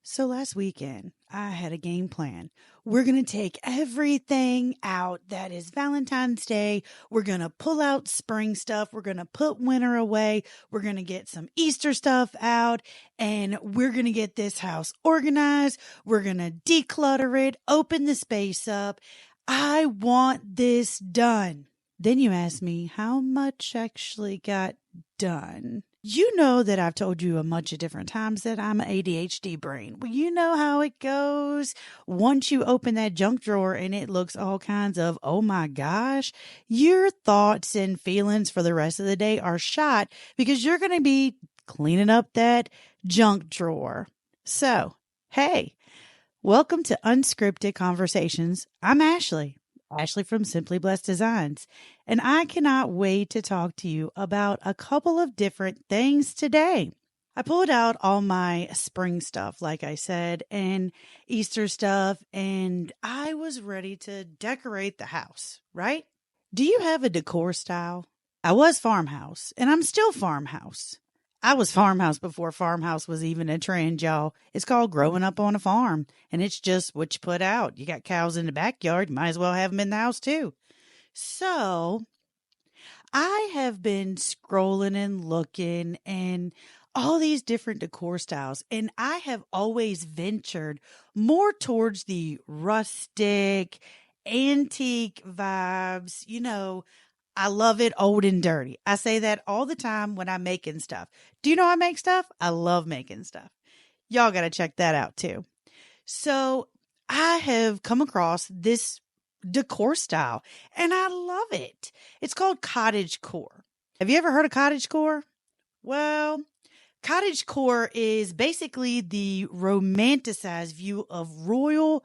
So last weekend, I had a game plan. We're going to take everything out that is Valentine's Day. We're going to pull out spring stuff. We're going to put winter away. We're going to get some Easter stuff out, and we're going to get this house organized. We're going to declutter it, open the space up. I want this done. Then you ask me how much actually got done. You know that I've told you a bunch of different times that I'm an ADHD brain. Well, you know how it goes. Once you open that junk drawer and it looks all kinds of, oh my gosh, your thoughts and feelings for the rest of the day are shot because you're going to be cleaning up that junk drawer. So, hey, welcome to Unscripted Conversations. I'm Ashley from Simply Blessed Designs, and I cannot wait to talk to you about a couple of different things today. I pulled out all my spring stuff, like I said, and Easter stuff, and I was ready to decorate the house, right? Do you have a decor style? I was farmhouse, and I'm still farmhouse. I was farmhouse before farmhouse was even a trend, y'all. It's called growing up on a farm, and it's just what you put out. You got cows in the backyard, you might as well have them in the house too. So I have been scrolling and looking and all these different decor styles, and I have always ventured more towards the rustic, antique vibes, I love it old and dirty. I say that all the time when I'm making stuff. Do you know I make stuff? I love making stuff. Y'all got to check that out too. So I have come across this decor style and I love it. It's called cottagecore. Have you ever heard of cottagecore? Well, cottagecore is basically the romanticized view of rural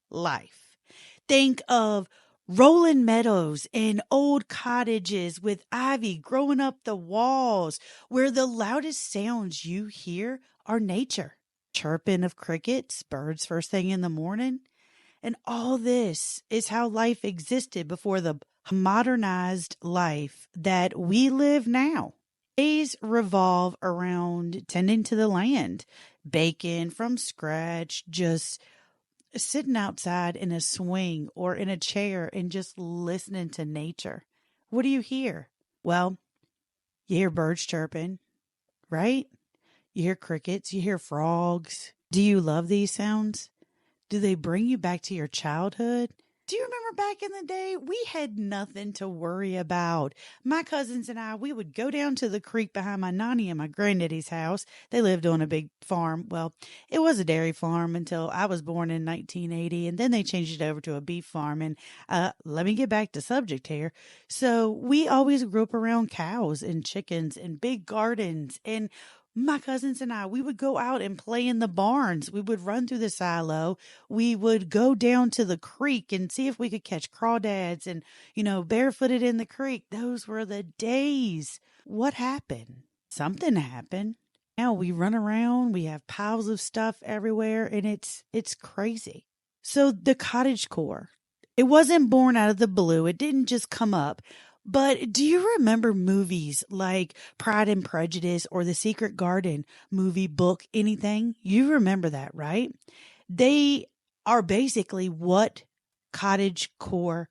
life. Think of rolling meadows and old cottages with ivy growing up the walls, where the loudest sounds you hear are nature, chirping of crickets, birds first thing in the morning. And all this is how life existed before the modernized life that we live now. Days revolve around tending to the land, baking from scratch, just sitting outside in a swing or in a chair and just listening to nature. What do you hear? Well, you hear birds chirping, right? You hear crickets, you hear frogs. Do you love these sounds? Do they bring you back to your childhood? Do you remember back in the day, we had nothing to worry about. My cousins and I, we would go down to the creek behind my nanny and my granddaddy's house. They lived on a big farm. Well, it was a dairy farm until I was born in 1980, and then they changed it over to a beef farm. And let me get back to subject here. So we always grew up around cows and chickens and big gardens, and my cousins and I, we would go out and play in the barns. We would run through the silo. We would go down to the creek and see if we could catch crawdads and, barefooted in the creek. Those were the days. What happened? Something happened. Now we run around. We have piles of stuff everywhere, and it's crazy. So the cottagecore, it wasn't born out of the blue. It didn't just come up. But do you remember movies like Pride and Prejudice or The Secret Garden, movie, book, anything? You remember that, right? They are basically what cottagecore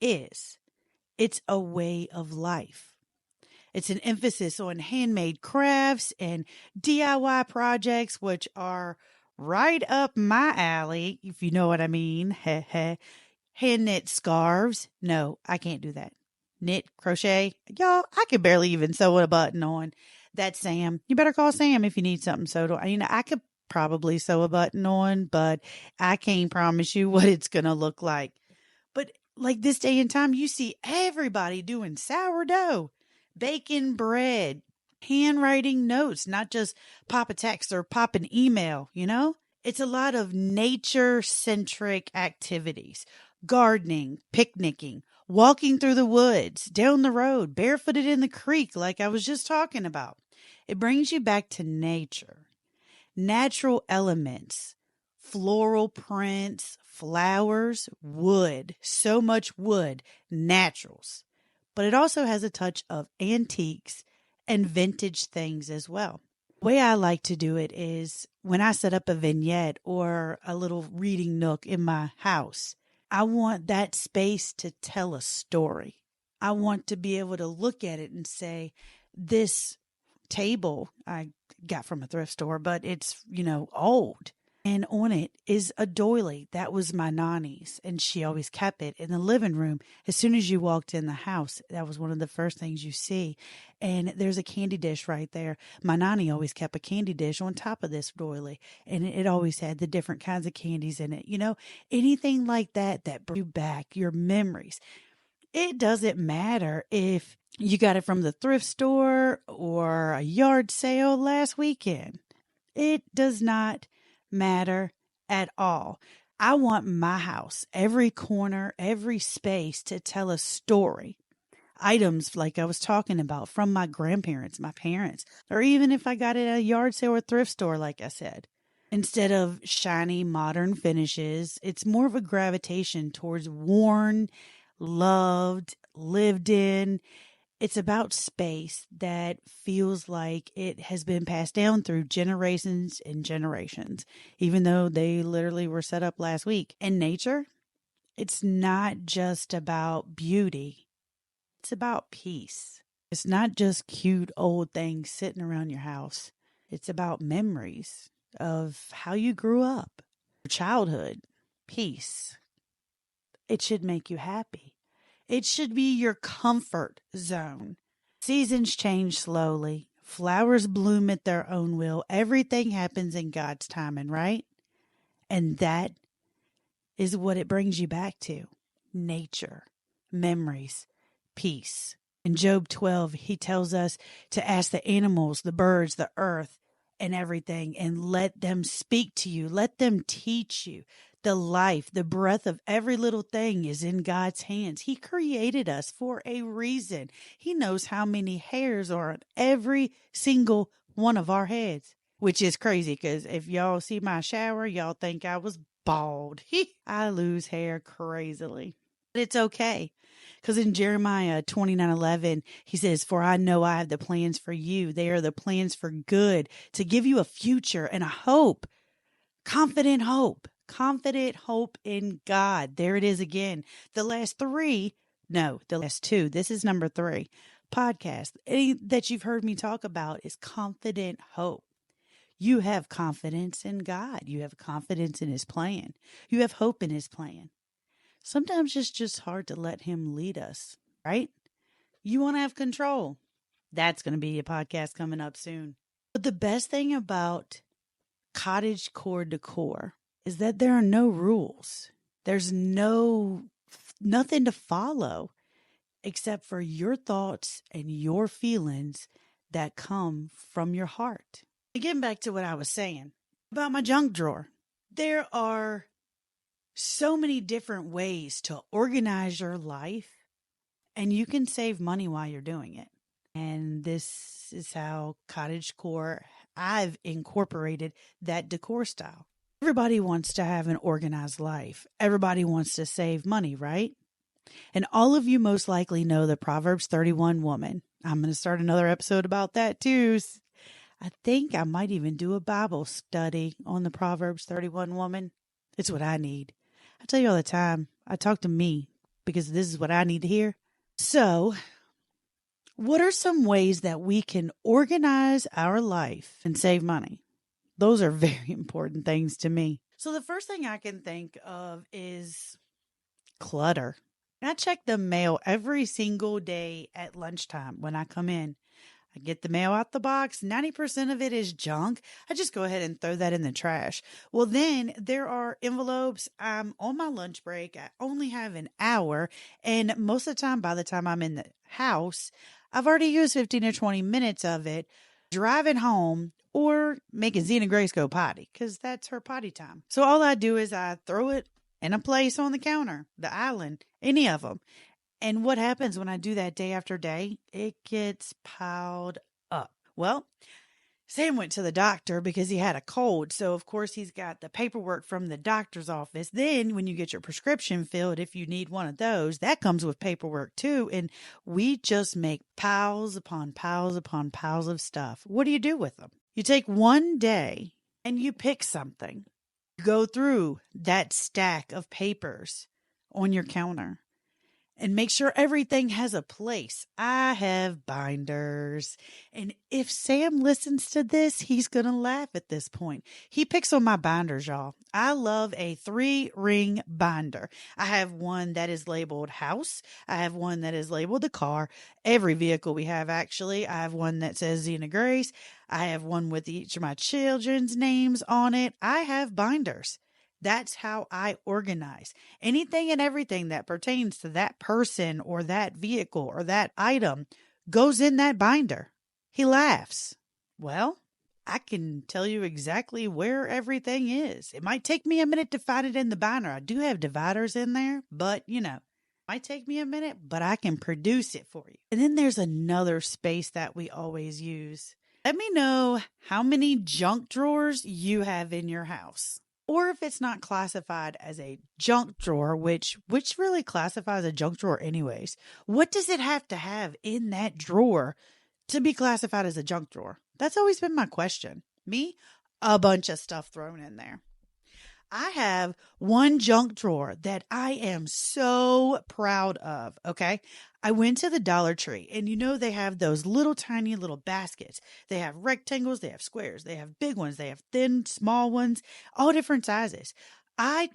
is. It's a way of life. It's an emphasis on handmade crafts and DIY projects, which are right up my alley, if you know what I mean. Hand knit scarves. No, I can't do that. Knit, crochet. Y'all, I could barely even sew a button on. That's Sam. You better call Sam if you need something sewed on. I could probably sew a button on, but I can't promise you what it's going to look like. But like this day and time, you see everybody doing sourdough, baking bread, handwriting notes, not just pop a text or pop an email, It's a lot of nature-centric activities. Gardening, picnicking, walking through the woods, down the road, barefooted in the creek like I was just talking about. It brings you back to nature. Natural elements, floral prints, flowers, wood, so much wood, naturals. But it also has a touch of antiques and vintage things as well. The way I like to do it is when I set up a vignette or a little reading nook in my house, I want that space to tell a story. I want to be able to look at it and say, this table I got from a thrift store, but it's, old. And on it is a doily. That was my nanny's, and she always kept it in the living room. As soon as you walked in the house, that was one of the first things you see. And there's a candy dish right there. My nanny always kept a candy dish on top of this doily, and it always had the different kinds of candies in it. Anything like that brings you back your memories. It doesn't matter if you got it from the thrift store or a yard sale last weekend. It does not matter at all. I want my house, every corner, every space to tell a story. Items like I was talking about from my grandparents, my parents, or even if I got it at a yard sale or thrift store, like I said. Instead of shiny modern finishes, it's more of a gravitation towards worn, loved, lived in. It's about space that feels like it has been passed down through generations and generations, even though they literally were set up last week. In nature, it's not just about beauty. It's about peace. It's not just cute old things sitting around your house. It's about memories of how you grew up, your childhood, peace. It should make you happy. It should be your comfort zone. Seasons change slowly. Flowers bloom at their own will. Everything happens in God's timing, right? And that is what it brings you back to. Nature, memories, peace. In Job 12, he tells us to ask the animals, the birds, the earth, and everything, and let them speak to you. Let them teach you. The life, the breath of every little thing is in God's hands. He created us for a reason. He knows how many hairs are on every single one of our heads, which is crazy because if y'all see my shower, y'all think I was bald. I lose hair crazily. But it's okay. Because in Jeremiah 29:11, he says, "For I know I have the plans for you. They are the plans for good, to give you a future and a hope." Confident hope. Confident hope in God. There it is again. The last two. This is number 3 podcast that you've heard me talk about is confident hope. You have confidence in God. You have confidence in his plan. You have hope in his plan. Sometimes it's just hard to let him lead us, right? You want to have control. That's going to be a podcast coming up soon. But the best thing about cottagecore decor is that there are no rules. There's nothing to follow except for your thoughts and your feelings that come from your heart. Getting back to what I was saying about my junk drawer. There are so many different ways to organize your life, and you can save money while you're doing it. And this is how cottagecore, I've incorporated that decor style. Everybody wants to have an organized life. Everybody wants to save money, right? And all of you most likely know the Proverbs 31 woman. I'm going to start another episode about that too. I think I might even do a Bible study on the Proverbs 31 woman. It's what I need. I tell you all the time, I talk to me because this is what I need to hear. So, what are some ways that we can organize our life and save money? Those are very important things to me. So the first thing I can think of is clutter. I check the mail every single day at lunchtime when I come in. I get the mail out the box. 90% of it is junk. I just go ahead and throw that in the trash. Well, then there are envelopes. I'm on my lunch break. I only have an hour. And most of the time, by the time I'm in the house, I've already used 15 or 20 minutes of it driving home or making Xena Grace go potty because that's her potty time. So all I do is I throw it in a place on the counter, the island, any of them. And what happens when I do that day after day? It gets piled up. Well, Sam went to the doctor because he had a cold. So, of course, he's got the paperwork from the doctor's office. Then when you get your prescription filled, if you need one of those, that comes with paperwork too. And we just make piles upon piles upon piles of stuff. What do you do with them? You take one day and you pick something. You go through that stack of papers on your counter and make sure everything has a place. I have binders. And if Sam listens to this, he's going to laugh at this point. He picks on my binders, y'all. I love a 3-ring binder. I have one that is labeled house. I have one that is labeled the car. Every vehicle we have, actually. I have one that says Xena Grace. I have one with each of my children's names on it. I have binders. That's how I organize. Anything and everything that pertains to that person or that vehicle or that item goes in that binder. He laughs. Well, I can tell you exactly where everything is. It might take me a minute to find it in the binder. I do have dividers in there, but might take me a minute, but I can produce it for you. And then there's another space that we always use. Let me know how many junk drawers you have in your house. Or if it's not classified as a junk drawer, which really classifies a junk drawer anyways. What does it have to have in that drawer to be classified as a junk drawer? That's always been my question. Me, a bunch of stuff thrown in there. I have one junk drawer that I am so proud of, okay? I went to the Dollar Tree and they have those little tiny little baskets. They have rectangles, they have squares, they have big ones, they have thin, small ones, all different sizes. Now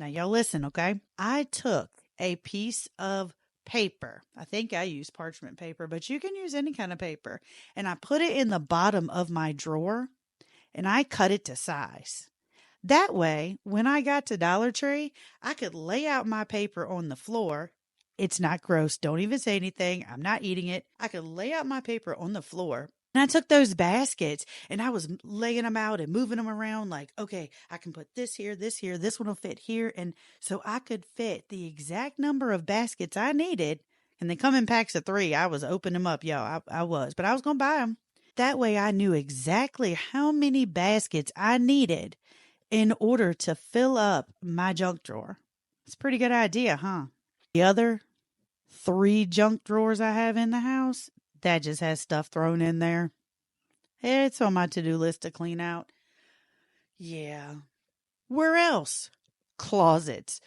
y'all listen, okay? I took a piece of paper. I think I use parchment paper, but you can use any kind of paper. And I put it in the bottom of my drawer and I cut it to size. That way, when I got to Dollar Tree, I could lay out my paper on the floor. It's not gross. Don't even say anything. I'm not eating it. I could lay out my paper on the floor. And I took those baskets and I was laying them out and moving them around like, okay, I can put this here, this one will fit here. And so I could fit the exact number of baskets I needed. And they come in packs of 3. I was opening them up, y'all. I was, but I was going to buy them. That way I knew exactly how many baskets I needed in order to fill up my junk drawer. It's a pretty good idea, huh? The other 3 junk drawers I have in the house, that just has stuff thrown in there. It's on my to-do list to clean out. Yeah. Where else? Closets.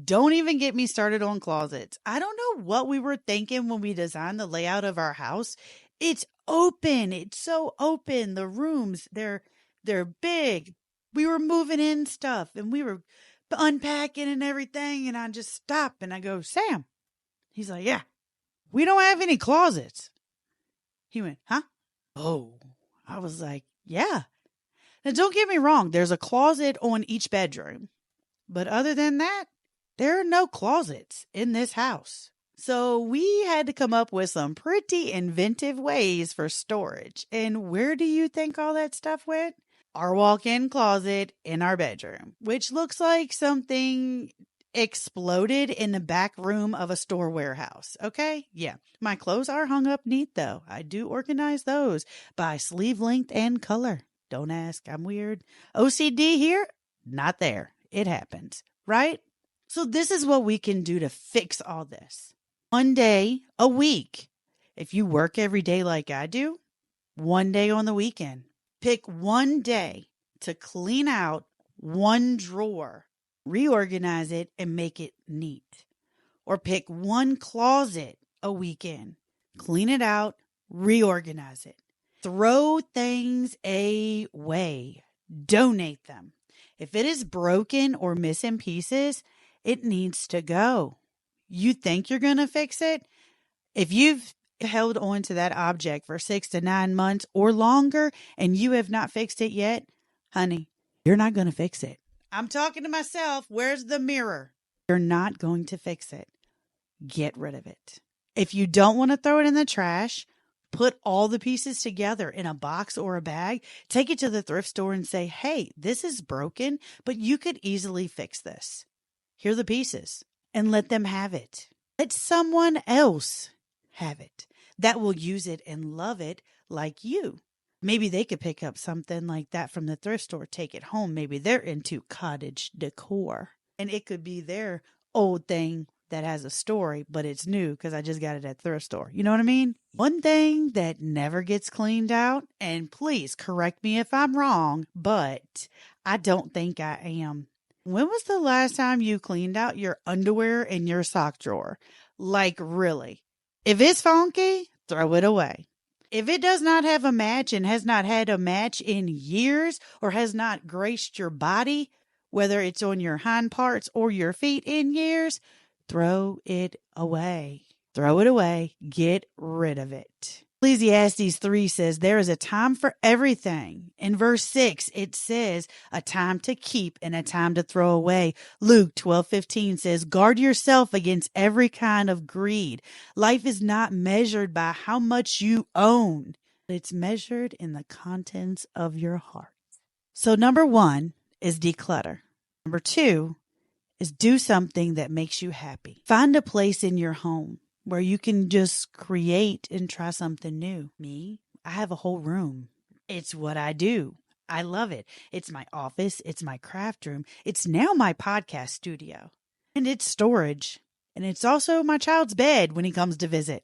Don't even get me started on closets. I don't know what we were thinking when we designed the layout of our house. It's open. It's so open. The rooms, they're big. We were moving in stuff and we were unpacking and everything. And I just stop and I go, Sam. He's like, yeah, we don't have any closets. He went, huh? Oh, I was like, yeah. Now don't get me wrong. There's a closet on each bedroom. But other than that, there are no closets in this house. So we had to come up with some pretty inventive ways for storage. And where do you think all that stuff went? Our walk-in closet in our bedroom, which looks like something exploded in the back room of a store warehouse. Okay? Yeah. My clothes are hung up neat, though. I do organize those by sleeve length and color. Don't ask. I'm weird. OCD here? Not there. It happens. Right? So this is what we can do to fix all this. One day a week. If you work every day like I do, one day on the weekend. Pick one day to clean out one drawer, reorganize it, and make it neat. Or pick one closet a weekend, clean it out, reorganize it. Throw things away. Donate them. If it is broken or missing pieces, it needs to go. You think you're going to fix it? If you've held on to that object for 6 to 9 months or longer and you have not fixed it yet, honey, you're not going to fix it. I'm talking to myself. Where's the mirror? You're not going to fix it. Get rid of it. If you don't want to throw it in the trash, put all the pieces together in a box or a bag, take it to the thrift store and say, hey, this is broken, but you could easily fix this. Here are the pieces and let them have it. Let someone else have it that will use it and love it like you. Maybe they could pick up something like that from the thrift store, take it home. Maybe they're into cottage decor and it could be their old thing that has a story, but it's new because I just got it at thrift store. You know what I mean? One thing that never gets cleaned out, and please correct me if I'm wrong, but I don't think I am. When was the last time you cleaned out your underwear in your sock drawer? Like, really? If it's funky, throw it away. If it does not have a match and has not had a match in years or has not graced your body, whether it's on your hind parts or your feet in years, throw it away. Throw it away. Get rid of it. Ecclesiastes 3 says there is a time for everything. In verse 6, it says a time to keep and a time to throw away. Luke 12:15 says guard yourself against every kind of greed. Life is not measured by how much you own. It's measured in the contents of your heart. So number 1 is declutter. Number 2 is do something that makes you happy. Find a place in your home where you can just create and try something new. Me, I have a whole room. It's what I do. I love it. It's my office. It's my craft room. It's now my podcast studio. And it's storage. And it's also my child's bed when he comes to visit.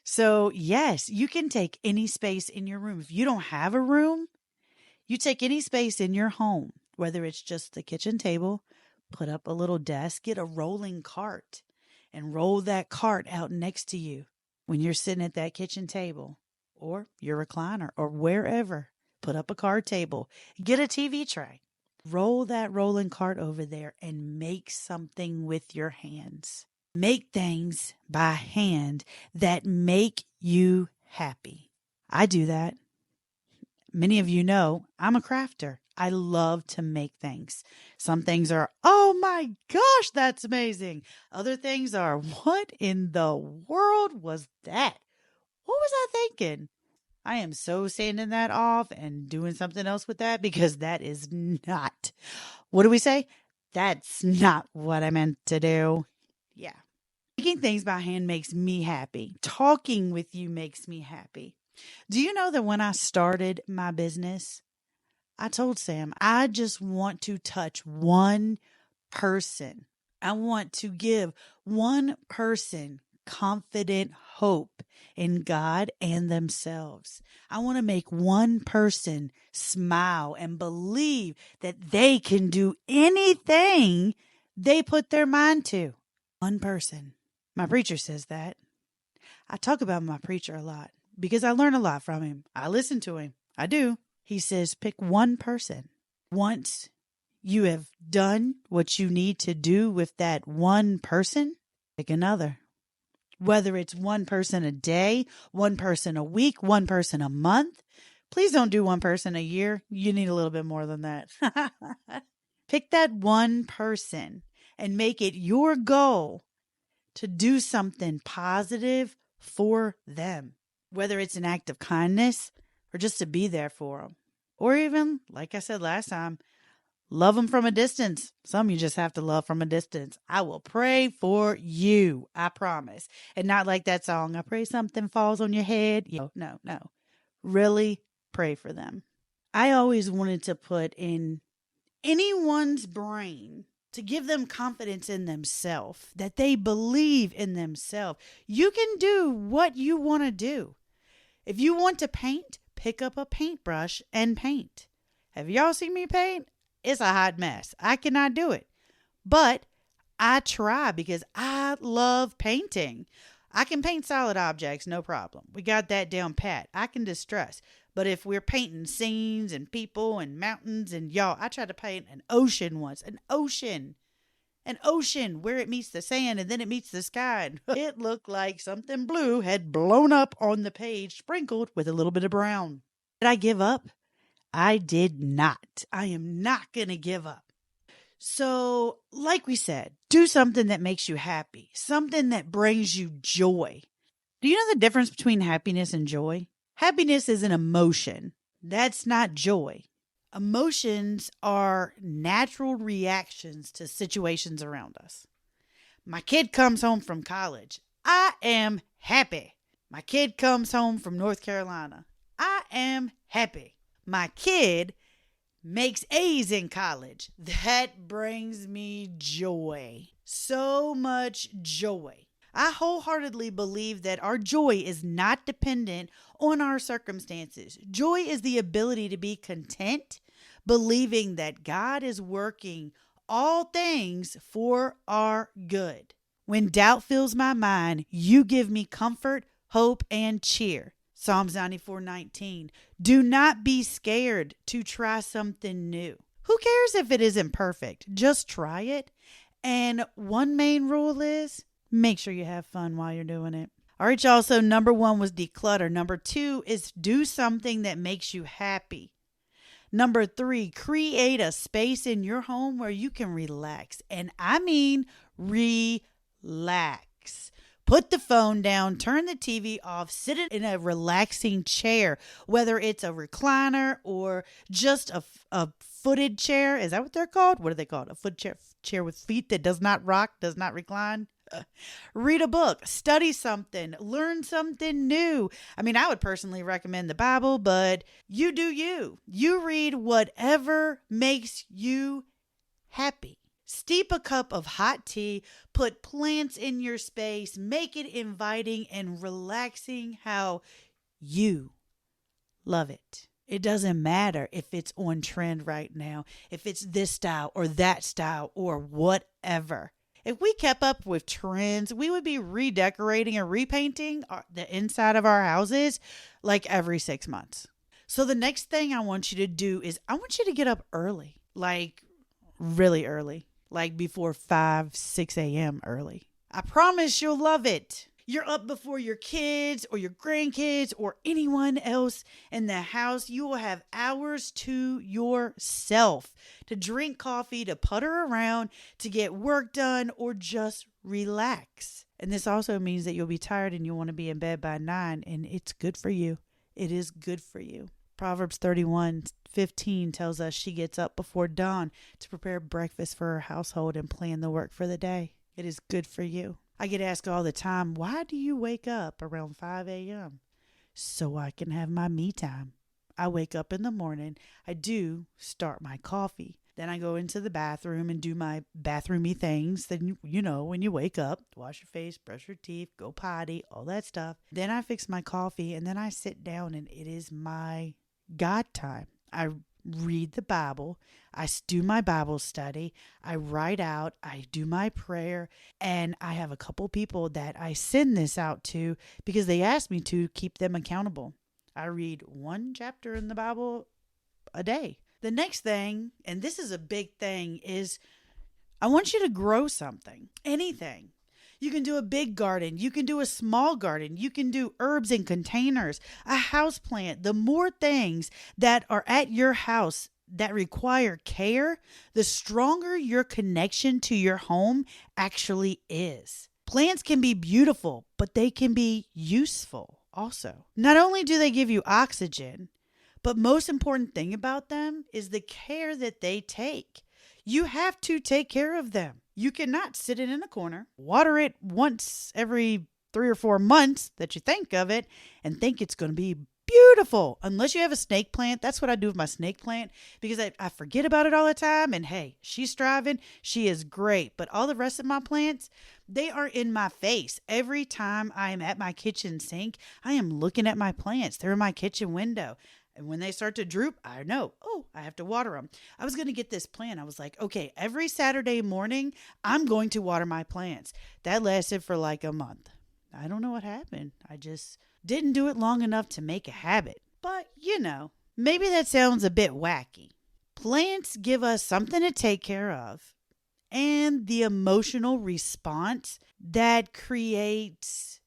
So yes, you can take any space in your room. If you don't have a room, you take any space in your home, whether it's just the kitchen table, put up a little desk, get a rolling cart, and roll that cart out next to you when you're sitting at that kitchen table or your recliner or wherever. Put up a card table, get a TV tray, roll that rolling cart over there and make something with your hands. Make things by hand that make you happy. I do that. Many of you know I'm a crafter. I love to make things. Some things are, oh my gosh, that's amazing. Other things are, what in the world was that? What was I thinking? I am so sanding that off and doing something else with that because that is not, what do we say? That's not what I meant to do. Yeah. Making things by hand makes me happy. Talking with you makes me happy. Do you know that when I started my business, I told Sam, I just want to touch one person. I want to give one person confident hope in God and themselves. I want to make one person smile and believe that they can do anything they put their mind to. One person. My preacher says that. I talk about my preacher a lot because I learn a lot from him. I listen to him. I do. He says, pick one person. Once you have done what you need to do with that one person, pick another. Whether it's one person a day, one person a week, one person a month. Please don't do one person a year. You need a little bit more than that. Pick that one person and make it your goal to do something positive for them. Whether it's an act of kindness or just to be there for them. Or even, like I said last time, love them from a distance. Some you just have to love from a distance. I will pray for you, I promise. And not like that song, I pray something falls on your head. No. Really pray for them. I always wanted to put in anyone's brain to give them confidence in themselves, that they believe in themselves. You can do what you want to do. If you want to paint, pick up a paintbrush and paint. Have y'all seen me paint? It's a hot mess. I cannot do it. But I try because I love painting. I can paint solid objects, no problem. We got that down pat. I can distress. But if we're painting scenes and people and mountains and y'all, I tried to paint an ocean once. An ocean where it meets the sand and then it meets the sky. And it looked like something blue had blown up on the page, sprinkled with a little bit of brown. Did I give up? I did not. I am not going to give up. So, like we said, do something that makes you happy, something that brings you joy. Do you know the difference between happiness and joy? Happiness is an emotion. That's not joy. Emotions are natural reactions to situations around us. My kid comes home from college. I am happy. My kid comes home from North Carolina. I am happy. My kid makes A's in college. That brings me joy. So much joy. I wholeheartedly believe that our joy is not dependent on our circumstances. Joy is the ability to be content, believing that God is working all things for our good. When doubt fills my mind, you give me comfort, hope, and cheer. Psalms 94:19. Do not be scared to try something new. Who cares if it isn't perfect? Just try it. And one main rule is make sure you have fun while you're doing it. All right, y'all. So number one was declutter. Number two is do something that makes you happy. Number three, create a space in your home where you can relax. And I mean relax. Put the phone down, turn the TV off, sit in a relaxing chair, whether it's a recliner or just a footed chair. Is that what they're called? What are they called? A foot chair with feet that does not rock, does not recline? Read a book, study something, learn something new. I mean, I would personally recommend the Bible, but you do you. You read whatever makes you happy. Steep a cup of hot tea, put plants in your space, make it inviting and relaxing how you love it. It doesn't matter if it's on trend right now, if it's this style or that style or whatever. If we kept up with trends, we would be redecorating and repainting the inside of our houses like every 6 months. So the next thing I want you to do is I want you to get up early, like really early, like before 5, 6 a.m. early. I promise you'll love it. You're up before your kids or your grandkids or anyone else in the house. You will have hours to yourself to drink coffee, to putter around, to get work done, or just relax. And this also means that you'll be tired and you'll want to be in bed by 9, and it's good for you. It is good for you. Proverbs 31:15 tells us she gets up before dawn to prepare breakfast for her household and plan the work for the day. It is good for you. I get asked all the time, why do you wake up around 5 a.m.? So I can have my me time. I wake up in the morning. I do start my coffee. Then I go into the bathroom and do my bathroomy things. Then, when you wake up, wash your face, brush your teeth, go potty, all that stuff. Then I fix my coffee and then I sit down and it is my God time. I read the Bible. I do my Bible study. I write out. I do my prayer. And I have a couple people that I send this out to because they asked me to keep them accountable. I read one chapter in the Bible a day. The next thing, and this is a big thing, is I want you to grow something, anything. You can do a big garden. You can do a small garden. You can do herbs in containers, a house plant. The more things that are at your house that require care, the stronger your connection to your home actually is. Plants can be beautiful, but they can be useful also. Not only do they give you oxygen, but most important thing about them is the care that they take. You have to take care of them. You cannot sit it in a corner, water it once every 3 or 4 months that you think of it and think it's going to be beautiful. Unless you have a snake plant. That's what I do with my snake plant because I forget about it all the time. And hey, she's thriving. She is great. But all the rest of my plants, they are in my face. Every time I am at my kitchen sink, I am looking at my plants. They're in my kitchen window. And when they start to droop, I know, I have to water them. I was going to get this plan. I was like, okay, every Saturday morning, I'm going to water my plants. That lasted for like a month. I don't know what happened. I just didn't do it long enough to make a habit. But, maybe that sounds a bit wacky. Plants give us something to take care of and the emotional response that creates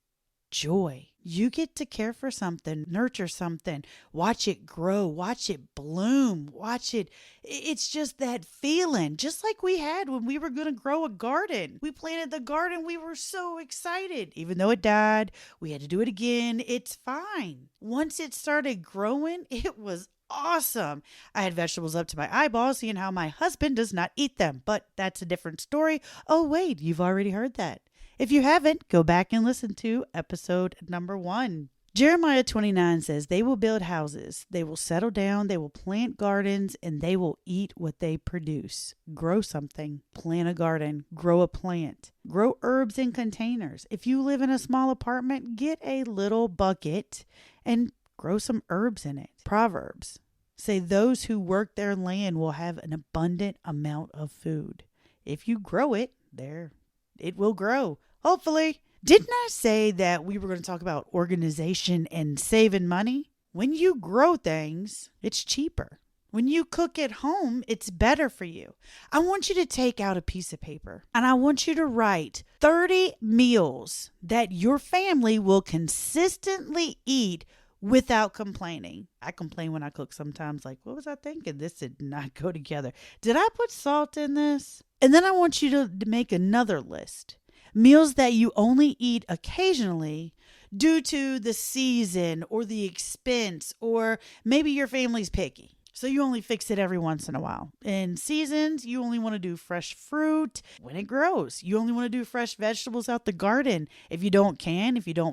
joy. You get to care for something, nurture something, watch it grow, watch it bloom, watch it. It's just that feeling, just like we had when we were going to grow a garden. We planted the garden. We were so excited. Even though it died, we had to do it again. It's fine. Once it started growing, it was awesome. I had vegetables up to my eyeballs, seeing how my husband does not eat them, but that's a different story. Oh, wait, you've already heard that. If you haven't, go back and listen to episode number 1. Jeremiah 29 says, they will build houses, they will settle down, they will plant gardens, and they will eat what they produce. Grow something, plant a garden, grow a plant, grow herbs in containers. If you live in a small apartment, get a little bucket and grow some herbs in it. Proverbs say those who work their land will have an abundant amount of food. If you grow it, it will grow. Hopefully. Didn't I say that we were going to talk about organization and saving money? When you grow things, it's cheaper. When you cook at home, it's better for you. I want you to take out a piece of paper and I want you to write 30 meals that your family will consistently eat without complaining. I complain when I cook sometimes, like, what was I thinking? This did not go together. Did I put salt in this? And then I want you to make another list. Meals that you only eat occasionally due to the season or the expense, or maybe your family's picky. So you only fix it every once in a while. In seasons, you only want to do fresh fruit when it grows. You only want to do fresh vegetables out the garden. If you don't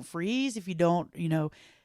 freeze, if you don't,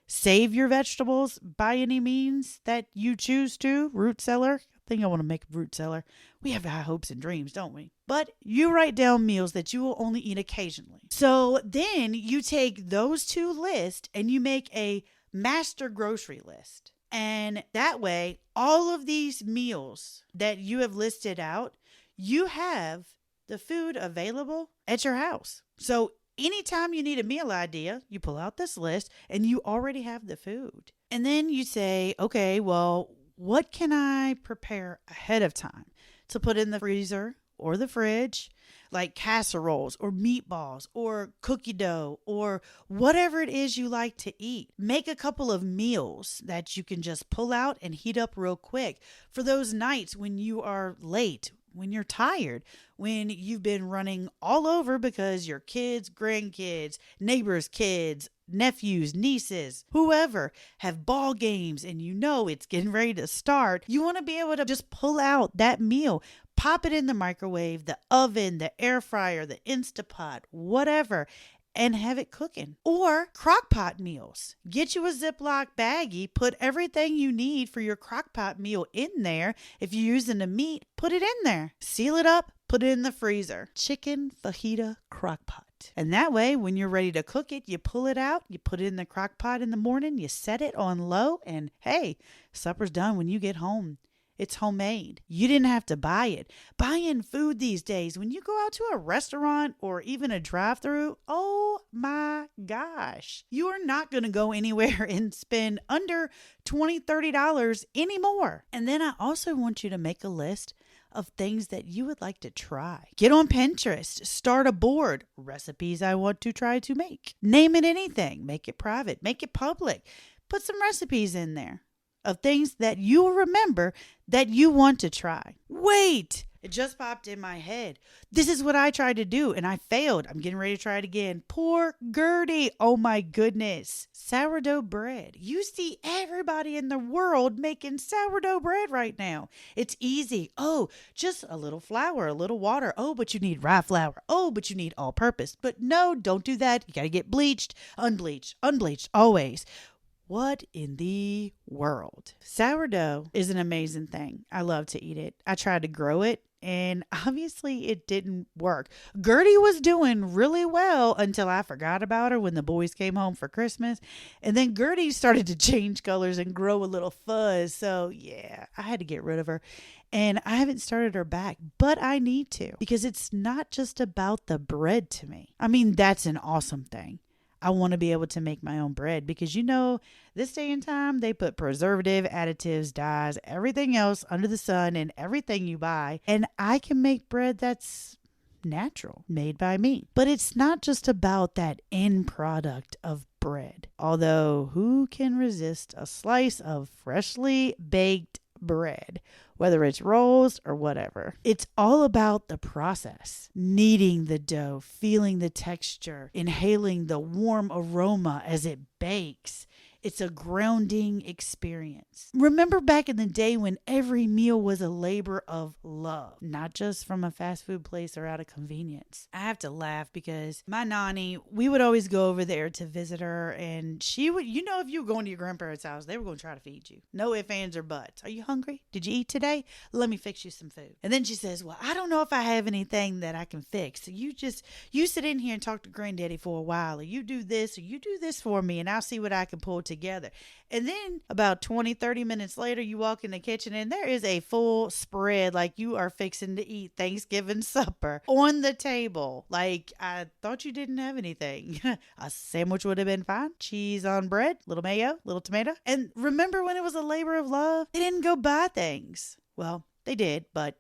save your vegetables by any means that you choose to, root cellar. I think I want to make a root cellar. We have high hopes and dreams, don't we? But you write down meals that you will only eat occasionally. So then you take those two lists and you make a master grocery list. And that way, all of these meals that you have listed out, you have the food available at your house. So anytime you need a meal idea, you pull out this list and you already have the food. And then you say, okay, well, what can I prepare ahead of time to put in the freezer or the fridge, like casseroles or meatballs or cookie dough or whatever it is you like to eat. Make a couple of meals that you can just pull out and heat up real quick for those nights when you are late, when you're tired, when you've been running all over because your kids, grandkids, neighbors' kids, nephews, nieces, whoever have ball games and it's getting ready to start. You want to be able to just pull out that meal, pop it in the microwave, the oven, the air fryer, the Instapot, whatever, and have it cooking. Or crock pot meals. Get you a Ziploc baggie, put everything you need for your crock pot meal in there. If you're using the meat, put it in there. Seal it up, put it in the freezer. Chicken fajita crock pot. And that way, when you're ready to cook it, you pull it out, you put it in the crock pot in the morning, you set it on low, and hey, supper's done when you get home. It's homemade. You didn't have to buy it. Buying food these days, when you go out to a restaurant or even a drive-thru, oh my gosh. You are not going to go anywhere and spend under $20, $30 anymore. And then I also want you to make a list of things that you would like to try. Get on Pinterest, start a board, recipes I want to try to make. Name it anything, make it private, make it public. Put some recipes in there of things that you will remember that you want to try. Wait, it just popped in my head. This is what I tried to do and I failed. I'm getting ready to try it again. Poor Gertie. Oh my goodness. Sourdough bread. You see everybody in the world making sourdough bread right now. It's easy. Oh, just a little flour, a little water. Oh, but you need rye flour. Oh, but you need all purpose. But no, don't do that. You got to get bleached, unbleached always. What in the world? Sourdough is an amazing thing. I love to eat it. I tried to grow it and obviously it didn't work. Gertie was doing really well until I forgot about her when the boys came home for Christmas. And then Gertie started to change colors and grow a little fuzz. So yeah, I had to get rid of her. And I haven't started her back, but I need to because it's not just about the bread to me. I mean, that's an awesome thing. I want to be able to make my own bread because this day and time, they put preservative, additives, dyes, everything else under the sun in everything you buy. And I can make bread that's natural, made by me. But it's not just about that end product of bread. Although who can resist a slice of freshly baked bread, whether it's rolls or whatever? It's all about the process. Kneading the dough, feeling the texture, inhaling the warm aroma as it bakes. It's a grounding experience. Remember back in the day when every meal was a labor of love, not just from a fast food place or out of convenience. I have to laugh because my nanny, we would always go over there to visit her, and she would, if you were going to your grandparents' house, they were going to try to feed you. No ifs, ands, or buts. Are you hungry? Did you eat today? Let me fix you some food. And then she says, well, I don't know if I have anything that I can fix. So you sit in here and talk to granddaddy for a while, or you do this, or you do this for me, and I'll see what I can pull together. And then about 20, 30 minutes later, you walk in the kitchen and there is a full spread like you are fixing to eat Thanksgiving supper on the table. Like, I thought you didn't have anything. A sandwich would have been fine. Cheese on bread, little mayo, little tomato. And remember when it was a labor of love? They didn't go buy things. Well, they did, but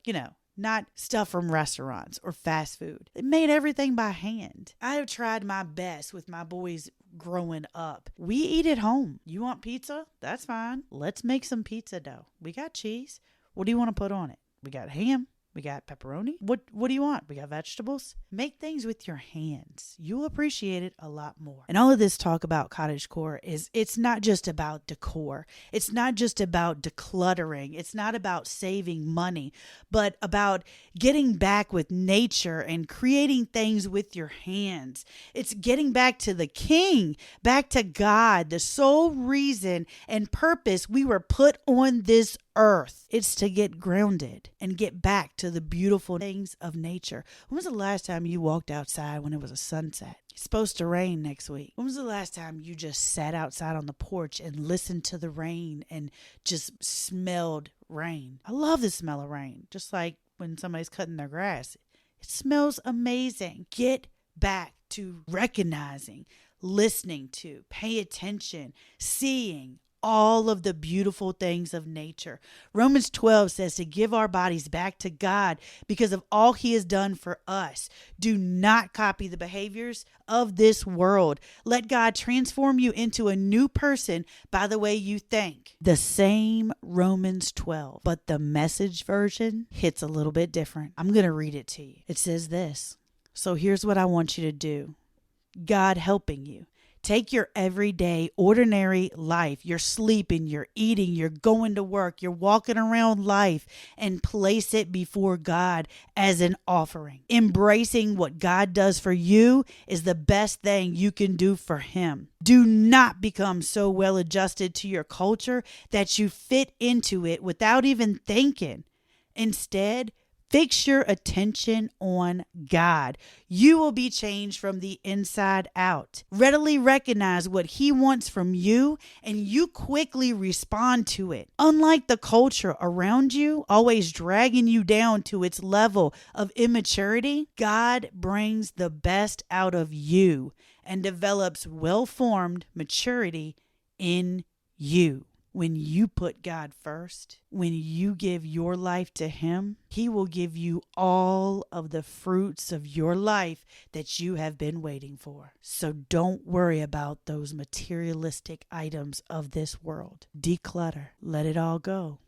not stuff from restaurants or fast food. They made everything by hand. I have tried my best with my boys growing up. We eat at home. You want pizza? That's fine. Let's make some pizza dough. We got cheese. What do you want to put on it? We got ham. We got pepperoni. What do you want? We got vegetables. Make things with your hands. You'll appreciate it a lot more. And all of this talk about cottagecore it's not just about decor. It's not just about decluttering. It's not about saving money, but about getting back with nature and creating things with your hands. It's getting back to the King, back to God, the sole reason and purpose we were put on this earth. It's to get grounded and get back to the beautiful things of nature. When was the last time you walked outside when it was a sunset? It's supposed to rain next week. When was the last time you just sat outside on the porch and listened to the rain and just smelled rain? I love the smell of rain, just like when somebody's cutting their grass. It smells amazing. Get back to recognizing, listening to, pay attention, seeing all of the beautiful things of nature. Romans 12 says to give our bodies back to God because of all he has done for us. Do not copy the behaviors of this world. Let God transform you into a new person by the way you think. The same Romans 12, but the Message version hits a little bit different. I'm going to read it to you. It says this. So here's what I want you to do. God helping you. Take your everyday, ordinary life, you're sleeping, you're eating, you're going to work, you're walking around life, and place it before God as an offering. Embracing what God does for you is the best thing you can do for him. Do not become so well adjusted to your culture that you fit into it without even thinking. Instead, fix your attention on God. You will be changed from the inside out. Readily recognize what he wants from you, and you quickly respond to it. Unlike the culture around you, always dragging you down to its level of immaturity, God brings the best out of you and develops well-formed maturity in you. When you put God first, when you give your life to him, he will give you all of the fruits of your life that you have been waiting for. So don't worry about those materialistic items of this world. Declutter. Let it all go.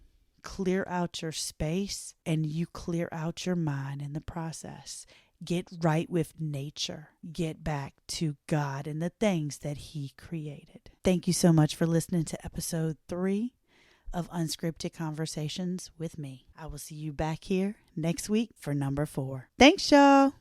Clear out your space, and you clear out your mind in the process. Get right with nature. Get back to God and the things that he created. Thank you so much for listening to episode 3 of Unscripted Conversations with me. I will see you back here next week for number 4. Thanks, y'all.